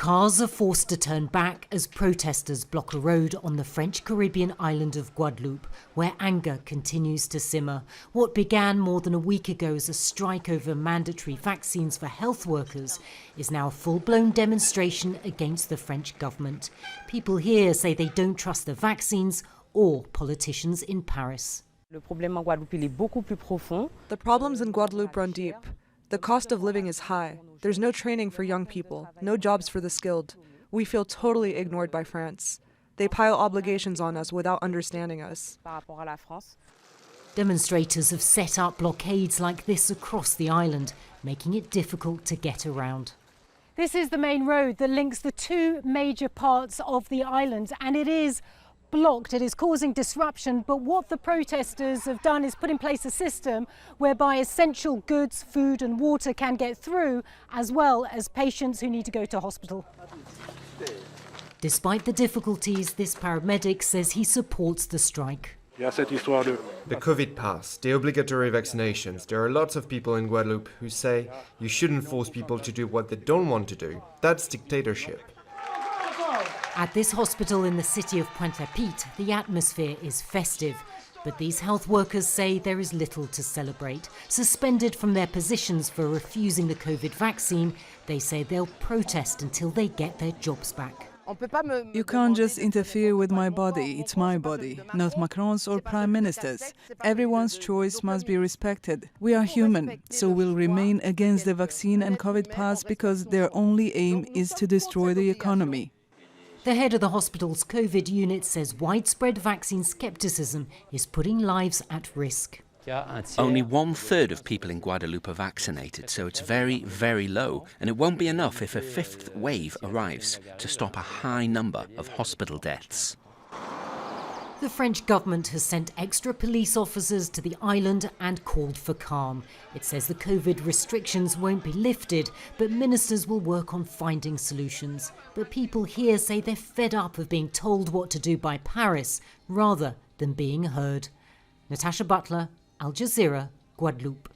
Cars are forced to turn back as protesters block a road on the French Caribbean island of Guadeloupe, where anger continues to simmer. What began more than a week ago as a strike over mandatory vaccines for health workers is now a full-blown demonstration against the French government. People here say they don't trust the vaccines or politicians in Paris. The problems in Guadeloupe run deep. The cost of living is high. There's no training for young people, no jobs for the skilled. We feel totally ignored by France. They pile obligations on us without understanding us. Demonstrators have set up blockades like this across the island, making it difficult to get around. This is the main road that links the two major parts of the island, and it is blocked. It is causing disruption, but what the protesters have done is put in place a system whereby essential goods, food and water can get through, as well as patients who need to go to hospital. Despite the difficulties, this paramedic says he supports the strike. The COVID pass, the obligatory vaccinations. There are lots of people in Guadeloupe who say you shouldn't force people to do what they don't want to do. That's dictatorship. At this hospital in the city of Pointe-à-Pitre, the atmosphere is festive. But these health workers say there is little to celebrate. Suspended from their positions for refusing the COVID vaccine, they say they'll protest until they get their jobs back. You can't just interfere with my body. It's my body, not Macron's or Prime Minister's. Everyone's choice must be respected. We are human, so we'll remain against the vaccine and COVID pass because their only aim is to destroy the economy. The head of the hospital's COVID unit says widespread vaccine skepticism is putting lives at risk. Only 1/3 of people in Guadeloupe are vaccinated, so it's very, very low, and it won't be enough if a fifth wave arrives to stop a high number of hospital deaths. The French government has sent extra police officers to the island and called for calm. It says the COVID restrictions won't be lifted, but ministers will work on finding solutions. But people here say they're fed up of being told what to do by Paris rather than being heard. Natasha Butler, Al Jazeera, Guadeloupe.